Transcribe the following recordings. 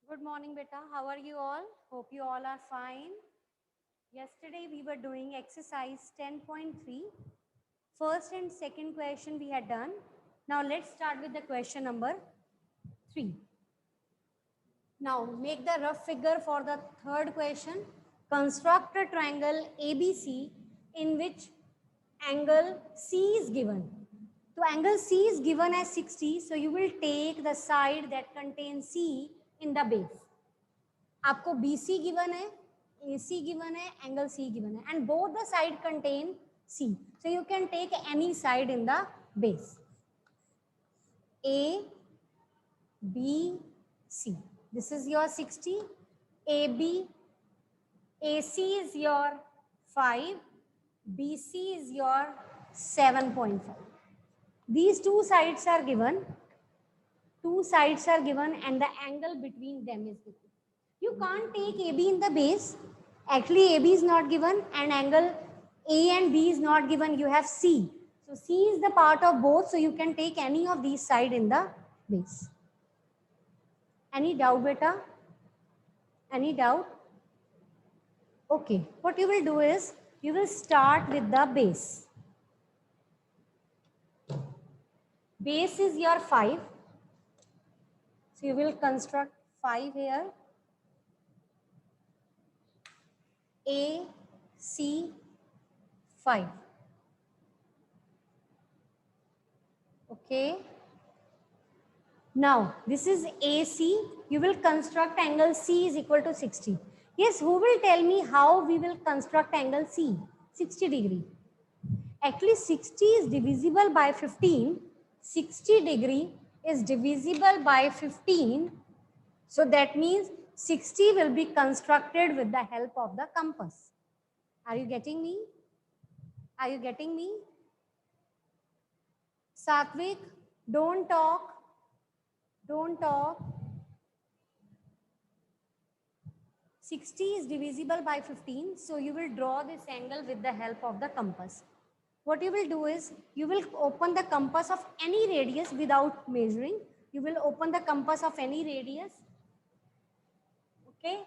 Good morning, beta. How are you all? Hope you all are fine. Yesterday we were doing exercise 10.3. First and second question we had done. Now let's start with the question number 3. Now make the rough figure for the third question. Construct a triangle ABC in which angle C is given. So angle C is given as 60. So you will take the side that contains C in the base. आपको BC given है, AC given है, angle C given है, and both the side contain C. So you can take any side in the base. A, B, C. This is your 60. AB, AC is your 5. BC is your 7.5. These two sides are given. Two sides are given, and the angle between them is given. You can't take AB in the base. Actually, AB is not given and angle A and B is not given. You have C. So C is the part of both. So you can take any of these side in the base. Any doubt, beta? Any doubt? Okay. What you will do is you will start with the base. Base is your 5. So you will construct 5 here. A, C, 5. Okay. Now, this is AC. You will construct angle C is equal to 60. Yes, who will tell me how we will construct angle C? 60 degree. Actually, 60 is divisible by 15. 60 degree is divisible by 15. So that means 60 will be constructed with the help of the compass. Are you getting me? Are you getting me? Satvik, don't talk. Don't talk. 60 is divisible by 15. So you will draw this angle with the help of the compass. What you will do is you will open the compass of any radius without measuring. You will open the compass of any radius. Okay.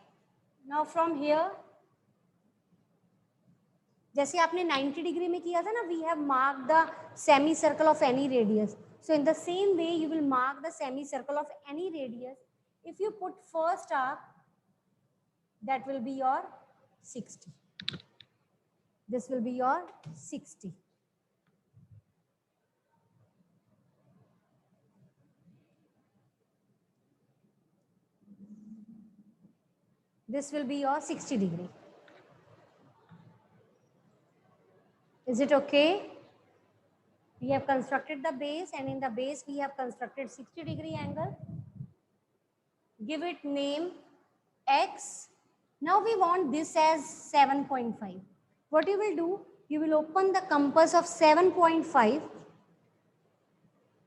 Now from here, जैसे आपने 90 degree में किया था ना, we have marked the semicircle of any radius. So in the same way, you will mark the semicircle of any radius. If you put first arc, that will be your 60. This will be your 60. This will be your 60 degree. Is it okay? We have constructed the base, and in the base we have constructed 60 degree angle. Give it name X. Now we want this as 7.5. What you will do, you will open the compass of 7.5.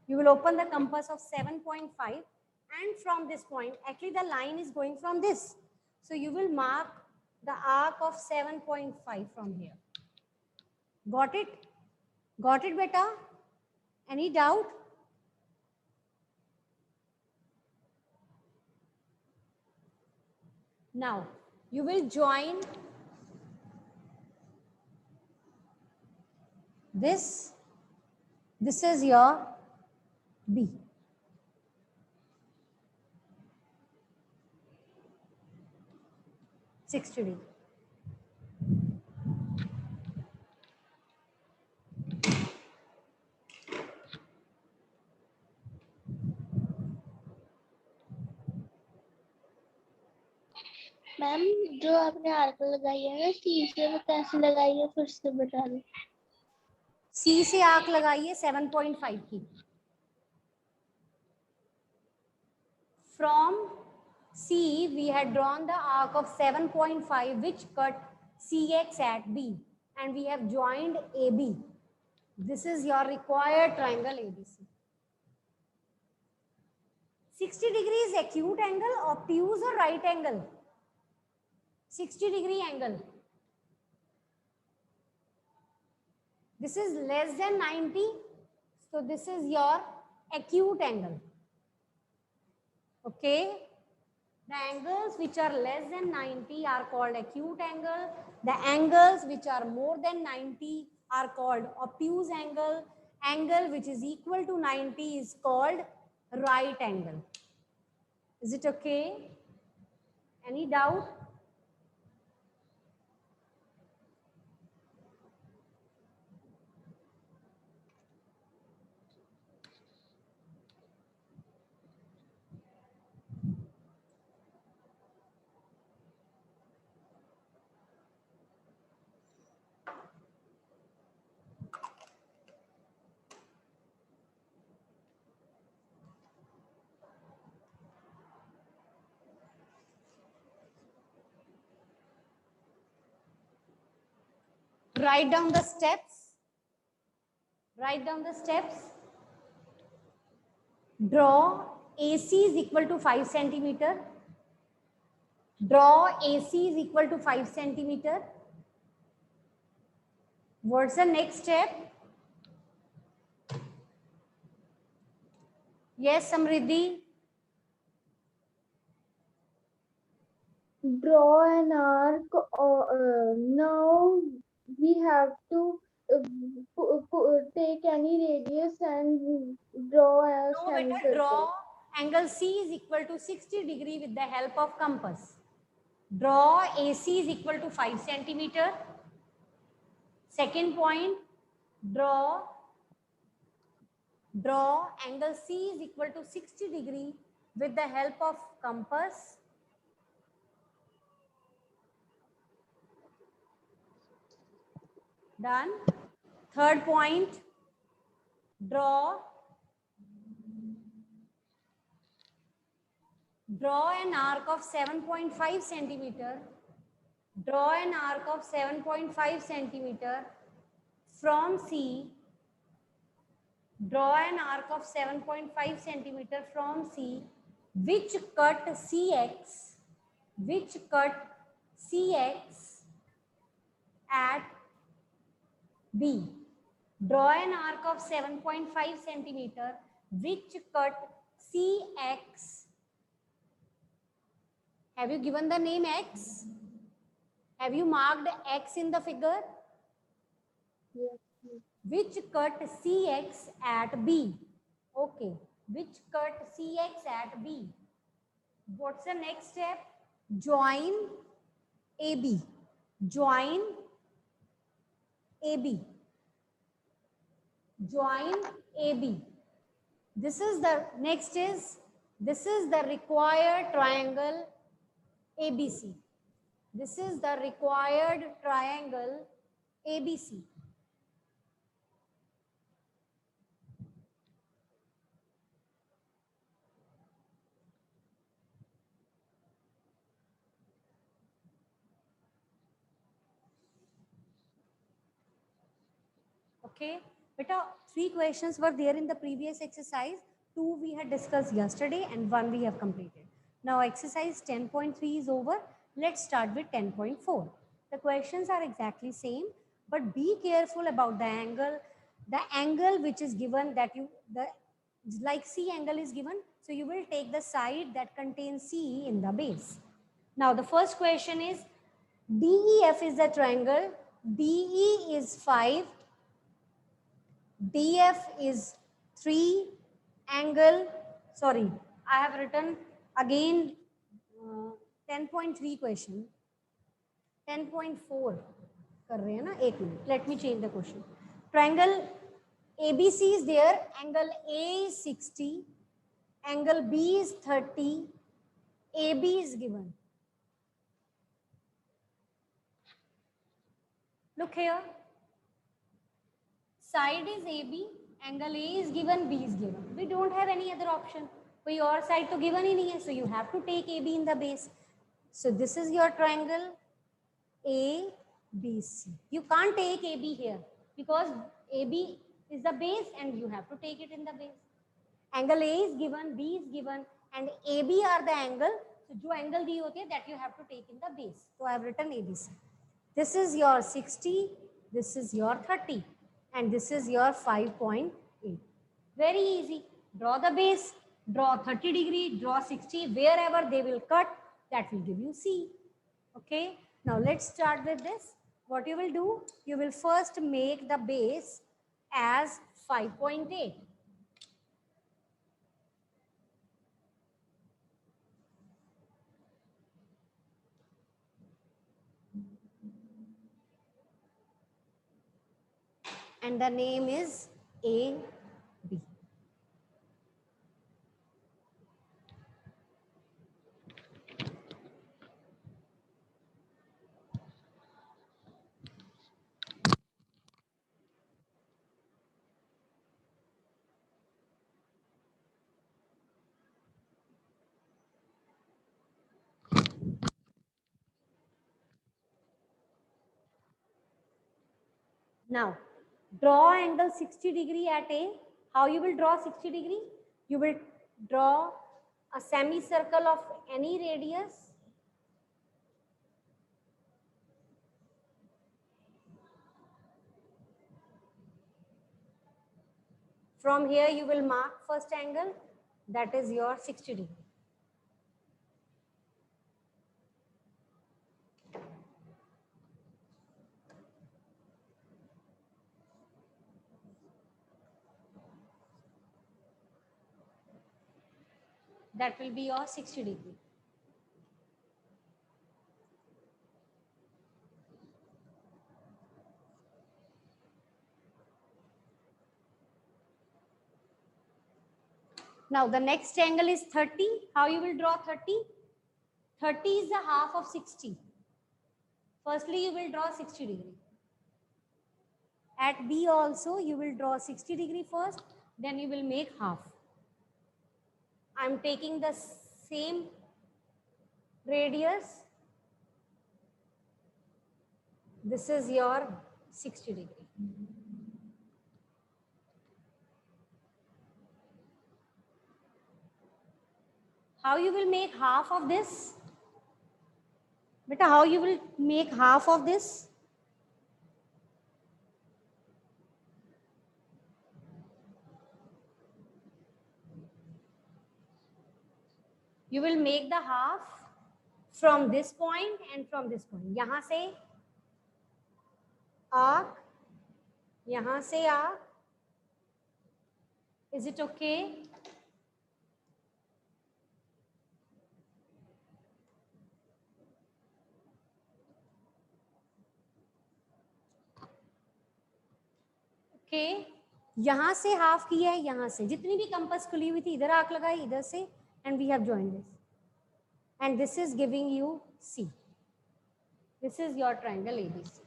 You will open the compass of 7.5, and from this point, actually the line is going from this. So you will mark the arc of 7.5 from here. Got it? Got it, beta? Any doubt? Now, you will join this. This is your B. $60. Ma'am जो आपने arc लगाई है ना सी से वो कैसे लगाई है फिर से बता दो सी से आर्क लगाइए 7.5 की from C we had drawn the arc of 7.5 which cut CX at B and we have joined AB. This is your required triangle ABC. 60 degree is acute angle, obtuse or right angle? 60 degree angle. This is less than 90. So this is your acute angle. Okay. The angles which are less than 90 are called acute angle. The angles which are more than 90 are called obtuse angle. Angle which is equal to 90 is called right angle. Is it okay? Any doubt? Write down the steps. Write down the steps. Draw AC is equal to 5 centimeter. Draw AC is equal to 5 centimeter. What's the next step? Yes, Samriddhi. Draw an arc. Now we have to take any radius and draw a No, beta, semicircle. draw angle C is equal to 60 degree with the help of compass. Draw AC is equal to 5 centimeter. Second point, draw angle C is equal to 60 degree with the help of compass. Done. Third point, draw an arc of 7.5 centimeter. Draw an arc of 7.5 centimeter from C. Draw an arc of 7.5 centimeter from C, which cut CX at B. Draw an arc of 7.5 centimeter which cut CX. Have you given the name X? Have you marked X in the figure? Yes. Which cut CX at B. Okay. Which cut CX at B. What's the next step? Join AB. Join AB. Join AB. This is the required triangle ABC. This is the required triangle ABC. Okay, beta, 3 questions were there in the previous exercise. 2 we had discussed yesterday and 1 we have completed. Now exercise 10.3 is over. Let's start with 10.4. The questions are exactly same, but be careful about the angle. The angle which is given that like C angle is given, so you will take the side that contains C in the base. Now the first question is DEF is the triangle, DE is 5, DF is 3, angle, sorry, I have written again 10.3 question, 10.4 कर रहे हैं ना, एक minute, let me change the question. Triangle ABC is there, angle A is 60, angle B is 30, AB is given. Look here. Side is AB, angle A is given, B is given. We don't have any other option. कोई और side तो given ही नहीं है, so you have to take AB in the base. So this is your triangle ABC. You can't take AB here because AB is the base and you have to take it in the base. Angle A is given, B is given, and AB are the angle. So जो angle दी होती है that you have to take in the base. So I have written ABC. This is your 60, this is your 30. And this is your 5.8. Very easy. Draw the base, draw 30 degree, draw 60, wherever they will cut, that will give you C. Okay, now let's start with this. What you will do, you will first make the base as 5.8. And the name is AB. Now, draw angle 60 degree at A. How you will draw 60 degree? You will draw a semicircle of any radius. From here, you will mark first angle. That is your 60 degree. That will be your 60 degree. Now the next angle is 30. How you will draw 30? 30 is the half of 60. Firstly, you will draw 60 degree. At B also, you will draw 60 degree first, then you will make half. I am taking the same radius. This is your 60 degree. How you will make half of this? Beta, how you will make half of this? You will make the half from this point and from this point. यहाँ से arc, यहाँ से arc. Is it okay? Okay. यहाँ से half किया है, यहाँ से जितनी भी कंपास खुली हुई थी इधर आर्क लगाई, इधर से, and we have joined this. And this is giving you C. This is your triangle ABC.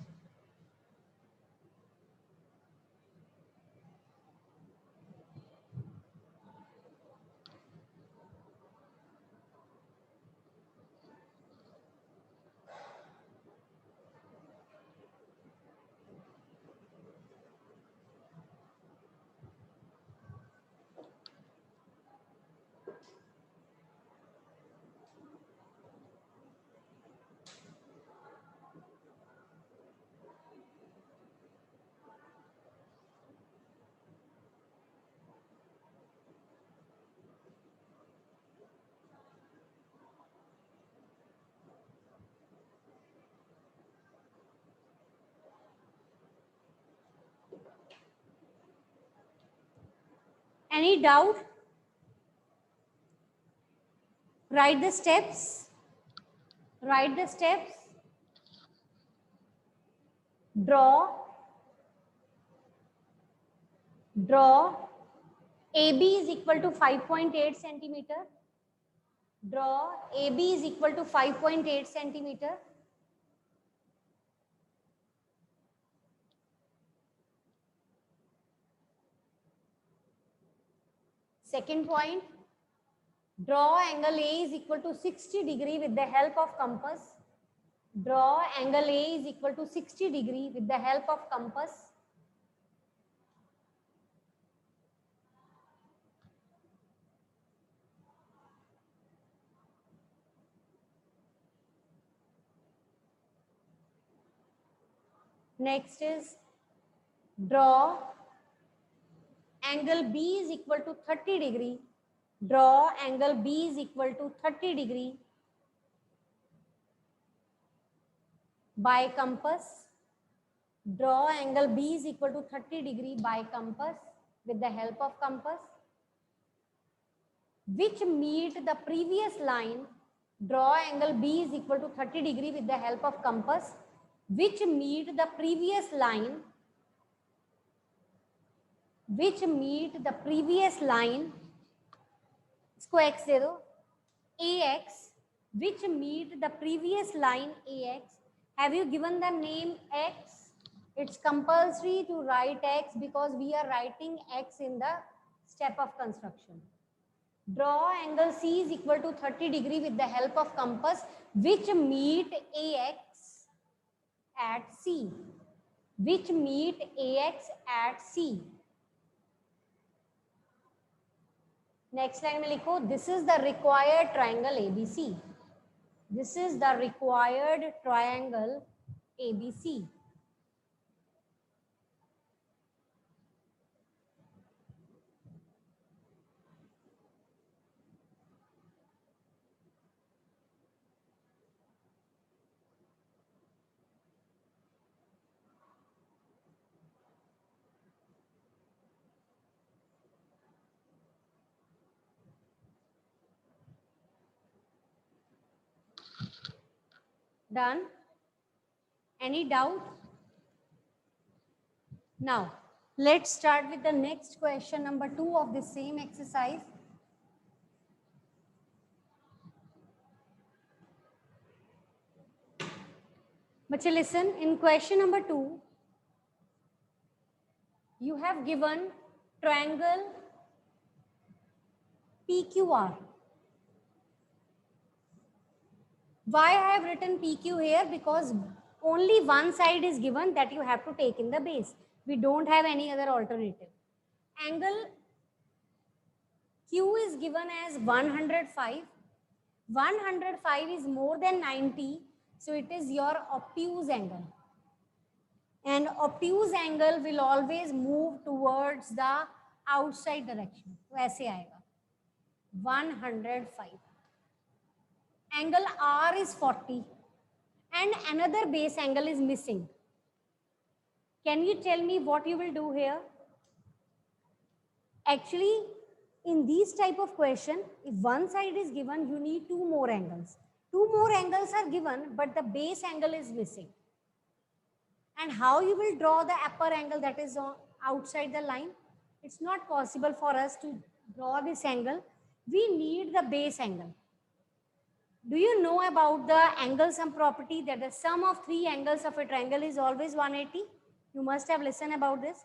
Any doubt? Write the steps. Write the steps. Draw AB is equal to 5.8 centimeter. Draw AB is equal to 5.8 centimeter. Second point, draw angle A is equal to 60 degree with the help of compass. Draw angle A is equal to 60 degree with the help of compass. Next is draw angle B is equal to 30 degree. Draw angle B is equal to 30 degree by compass. Draw angle B is equal to 30 degree by compass with the help of compass, which meet the previous line. Draw angle B is equal to 30 degree with the help of compass, which meet the previous line, इसको x दे दो, AX, which meet the previous line AX. Have you given the name X? It's compulsory to write X because we are writing X in the step of construction. Draw angle C is equal to 30 degree with the help of compass, which meet AX at C. Which meet AX at C. Next line में लिखो, this is the required triangle ABC. This is the required triangle ABC. Done? Any doubt? Now, let's start with the next question, number 2 of the same exercise. But listen, in question number 2, you have given triangle PQR. Why I have written PQ here? Because only one side is given that you have to take in the base. We don't have any other alternative. Angle Q is given as 105. 105 is more than 90, so it is your obtuse angle. And obtuse angle will always move towards the outside direction. तो ऐसे आएगा 105. Angle R is 40 and another base angle is missing. Can you tell me what you will do here? Actually, in these type of question, if one side is given, you need two more angles. Two more angles are given, but the base angle is missing. And how you will draw the upper angle that is on outside the line? It's not possible for us to draw this angle. We need the base angle. Do you know about the angle sum property, that the sum of three angles of a triangle is always 180? You must have listened about this.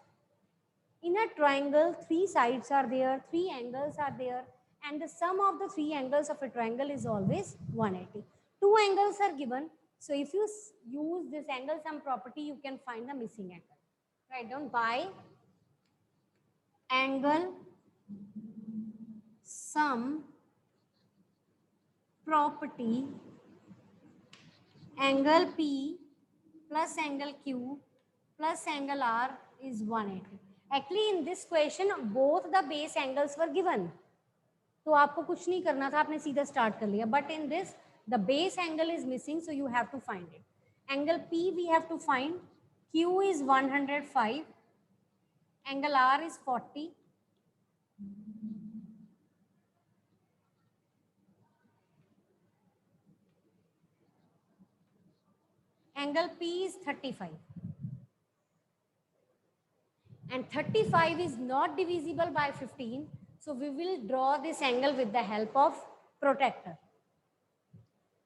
In a triangle, three sides are there, three angles are there, and the sum of the three angles of a triangle is always 180. Two angles are given. So if you use this angle sum property, you can find the missing angle. Write down by angle sum property, angle P plus angle Q plus angle R is 180. Actually in this question both the base angles were given, तो आपको कुछ नहीं करना था, आपने सीधा start कर लिया. But in this the base angle is missing, so you have to find it. Angle P we have to find. Q is 105. Angle R is 40. Angle P is 35. And 35 is not divisible by 15. So we will draw this angle with the help of protractor.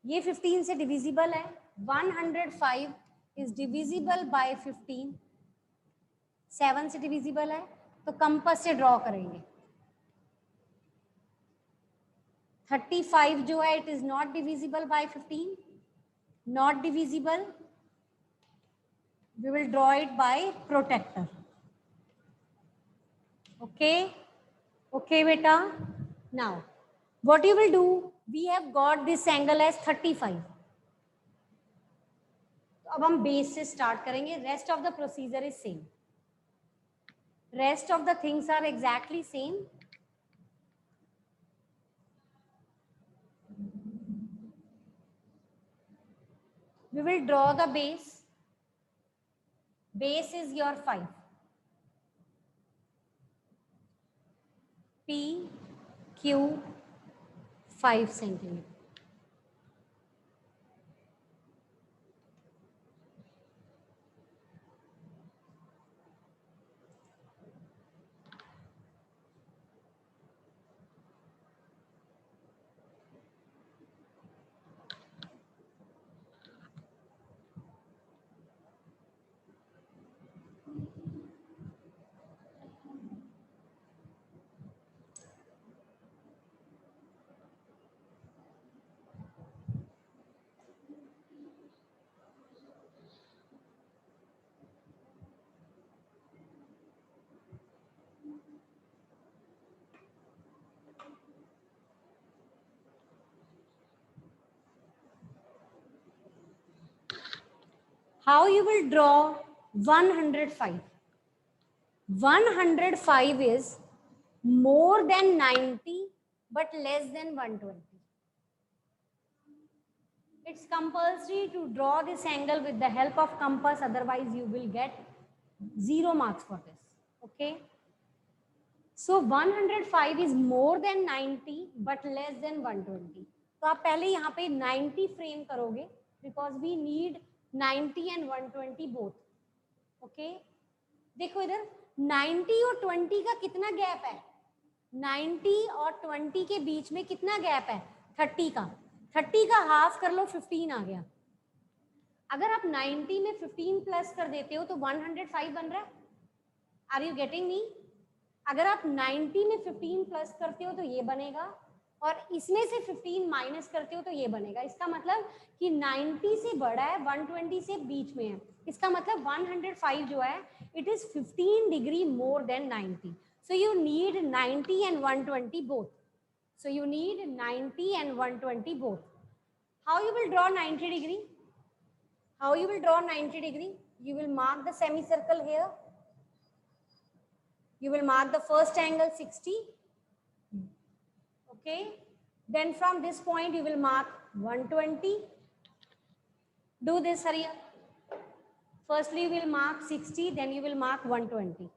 ये 15 से divisible है. 105 is divisible by 15. 7 से divisible है. तो compass से draw करेंगे. 35 जो है it is not divisible by 15. Not divisible. We will draw it by protractor. Okay. Okay, beta. Now, what you will do? We have got this angle as 35. अब हम base से start करेंगे. Rest of the procedure is same. Rest of the things are exactly same. We will draw the base. Base is your 5. P, Q, 5 centimeter. How you will draw 105? 105 is more than 90 but less than 120. It's compulsory to draw this angle with the help of compass, otherwise you will get 0 marks for this. Okay. So 105 is more than 90 but less than 120. तो आप पहले यहाँ पे 90 frame करोगे because we need 90 and 120 both. Okay. देखो इधर 90 और 20 का कितना गैप है? 90 और 20 के बीच में कितना गैप है? 30 का. 30 का हाफ कर लो, 15 आ गया. अगर आप 90 में 15 प्लस कर देते हो तो 105 बन रहा है. Are you getting me? अगर आप 90 में 15 प्लस करते हो तो ये बनेगा और इसमें से 15 माइनस करते हो तो ये बनेगा. इसका मतलब कि 90 से बड़ा है, 120 से बीच में है. इसका मतलब 105 जो है it is 15 degree more than 90. So you need 90 and 120 both. So you need 90 and 120 both. How you will draw 90 degree? How you will draw 90 degree? You will mark the semicircle here. You will mark the first angle 60. Okay. Then from this point you will mark 120. Do this, hurry up. Firstly you will mark 60, then you will mark 120.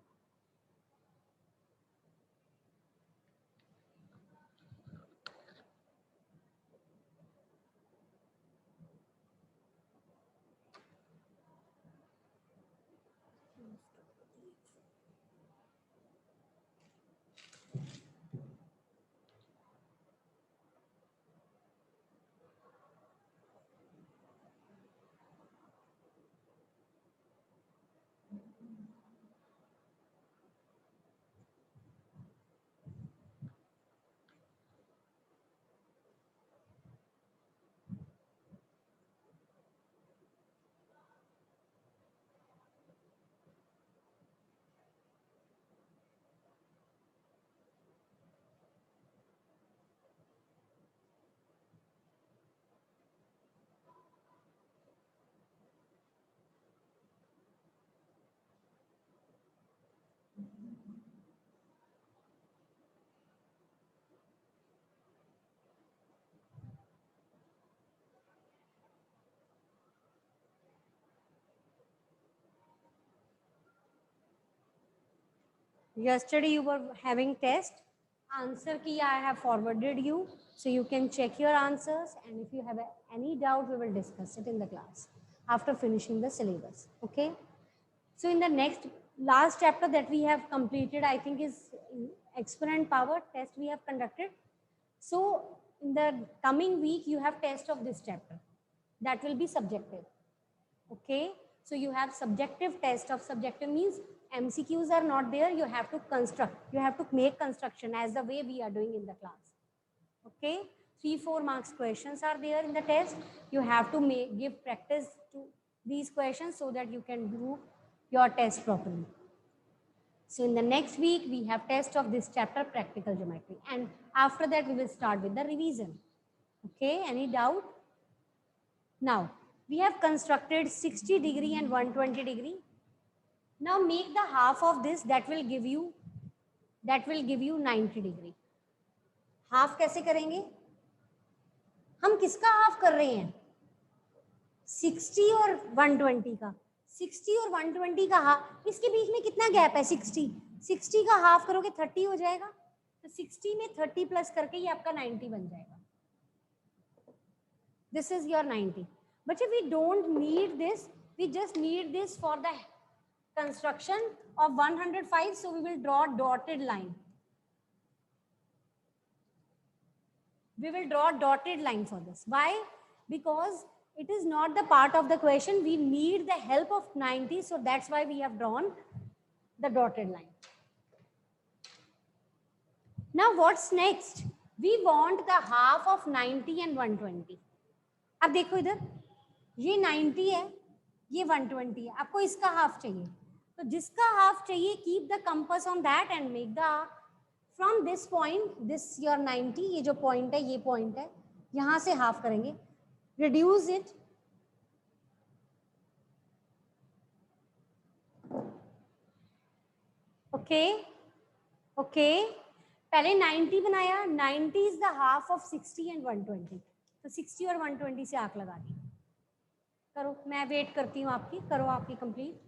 Yesterday you were having test. Answer key I have forwarded you, so you can check your answers, and if you have any doubt, we will discuss it in the class after finishing the syllabus. Okay. So in the last chapter that we have completed, I think is exponent power test we have conducted. So in the coming week, you have test of this chapter. That will be subjective. Okay. So you have subjective test. Of subjective means MCQs are not there. You have to construct. You have to make construction as the way we are doing in the class. Okay. 3-4 marks questions are there in the test. You have to give practice to these questions so that you can do your test properly. So in the next week, we have test of this chapter, practical geometry. And after that, we will start with the revision. Okay, any doubt? Now, we have constructed 60 degree and 120 degree. Now make the half of this, that will give you 90 degree. Half कैसे करेंगे? हम किसका half कर रहे हैं? 60 और 120 का, 60 और 120 का हाफ, इसके बीच में कितना गैप है? 60 का हाफ करोगे 30 हो जाएगा, तो 60 में 30 प्लस करके ये आपका 90 बन जाएगा. This is your 90. But we don't need this, we just need this for the construction of 105, so we will draw dotted line. We will draw dotted line for this. Why? Because it is not the part of the question. We need the help of 90, so that's why we have drawn the dotted line. Now what's next? We want the half of 90 and 120. अब देखो इधर, ये 90 है, ये 120 है, आपको इसका half चाहिए, तो जिसका हाफ चाहिए keep the compass on that and make the arc from this point, this your 90, ये जो पॉइंट है ये पॉइंट है, यहां से हाफ करेंगे, रिड्यूस इट, ओके ओके, पहले 90 बनाया, 90 is the half of 60 and 120, तो 60 और 120 से आर्क लगा दी. करो, मैं वेट करती हूँ आपकी, करो आपकी कंप्लीट.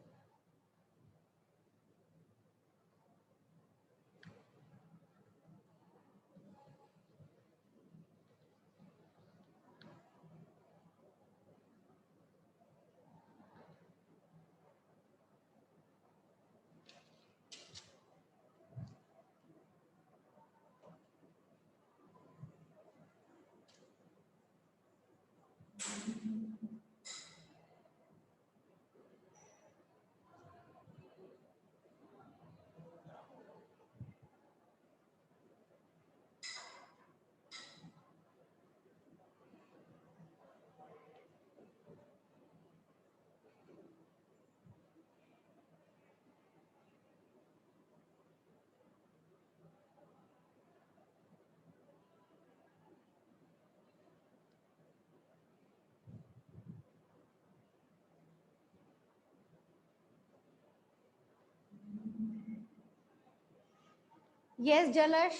यस जलश,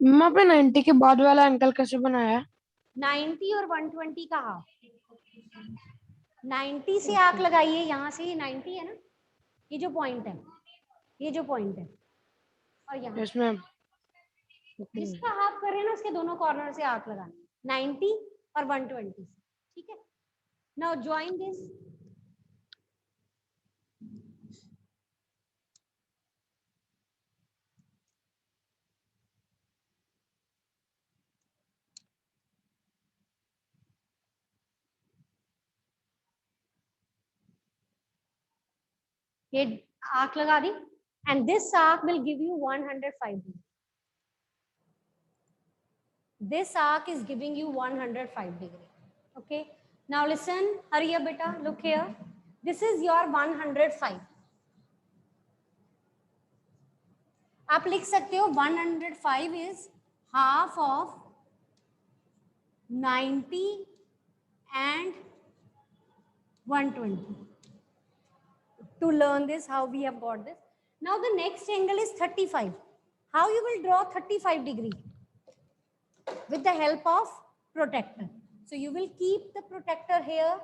मम्मा आपने 90 के बाद वाला एंगल कैसे बनाया? 90 और 120 का हाफ, 90 से आर्क लगाइए, यहाँ से ये 90 है ना, ये जो पॉइंट है, ये जो पॉइंट है, और यहाँ यस मैम. जिसका हाफ कर रहे हैं ना उसके दोनों कॉर्नर से आर्क लगाना, 90 और 120 से, ठीक है. नाउ ज्वाइन दिस, ये आर्क लगा दी, and this arc will give you 105 degree. This arc is giving you 105 degree. Okay. Now listen, hurry up beta, look here. This is your 105. आप लिख सकते हो 105 is half of 90 and 120. To learn this, how we have got this. Now the next angle is 35. How you will draw 35 degree? With the help of protector. So you will keep the protector here.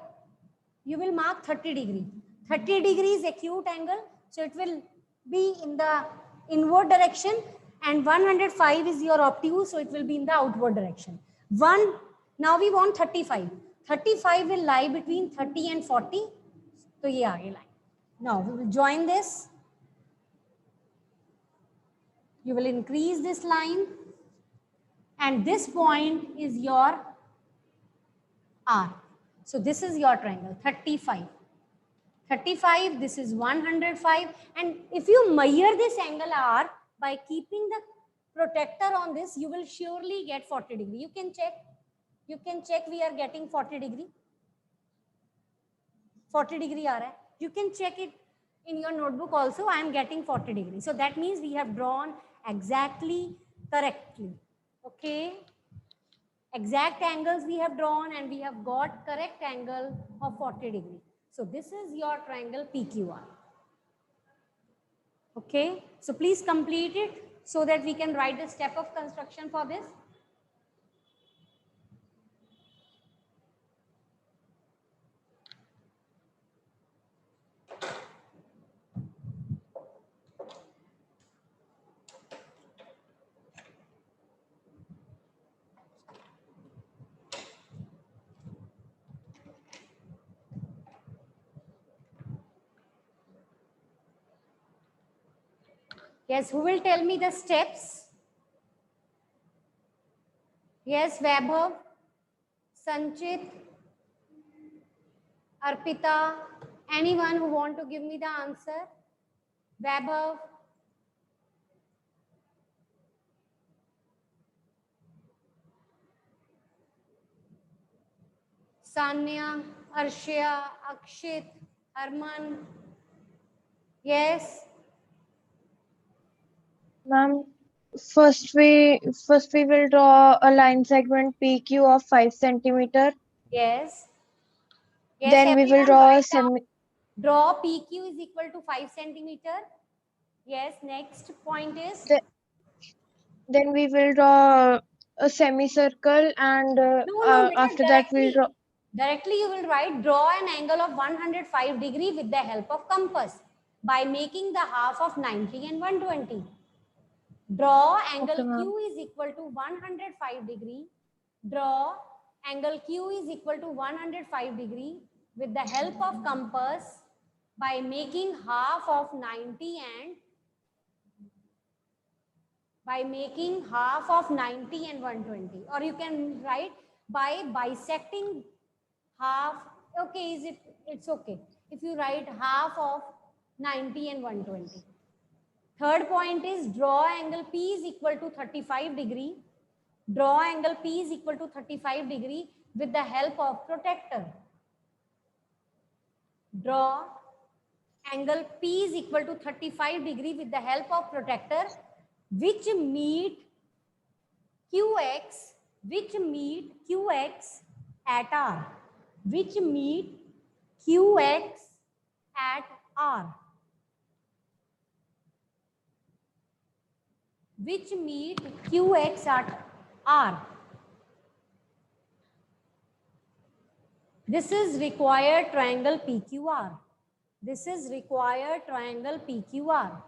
You will mark 30 degree. 30 degree is acute angle. So it will be in the inward direction, and 105 is your obtuse. So it will be in the outward direction. Now we want 35. 35 will lie between 30 and 40. So ये आगे line. Now we will join this. You will increase this line, and this point is your R. So this is your triangle, 35. 35, this is 105. And if you measure this angle R by keeping the protector on this, you will surely get 40 degree. You can check we are getting 40 degree. 40 degree aa raha hai. You can check it in your notebook also. I am getting 40 degree. So that means we have drawn exactly correctly. Okay. Exact angles we have drawn, and we have got correct angle of 40 degree. So this is your triangle PQR. Okay. So please complete it so that we can write the step of construction for this. Yes, who will tell me the steps? Yes, Vaibhav, Sanchit, Arpita, anyone who want to give me the answer? Vaibhav, Sanya, Arshia, Akshit, Harman. Yes, Ma'am, first we will draw a line segment PQ of 5 centimeter. yes. Yes, Then we will everyone draw a write down. semi. Draw PQ is equal to 5 centimeter. Yes, next point is? Then we will draw a semicircle, and No, after that we'll draw. Directly you will write draw an angle of 105 degree with the help of compass by making the half of 90 and 120. Draw angle Okay, ma'am. Q is equal to 105 degree. Draw angle Q is equal to 105 degree with the help of compass by making half of 90 and 120, or you can write by bisecting half. Okay, it's okay if you write half of 90 and 120. Third point is draw angle P is equal to 35 degree. Draw angle P is equal to 35 degree with the help of protractor. Draw angle P is equal to 35 degree with the help of protractor, which meet QX at R. Which meet QX at R. Which meet QX at R. This is required triangle PQR. This is required triangle PQR.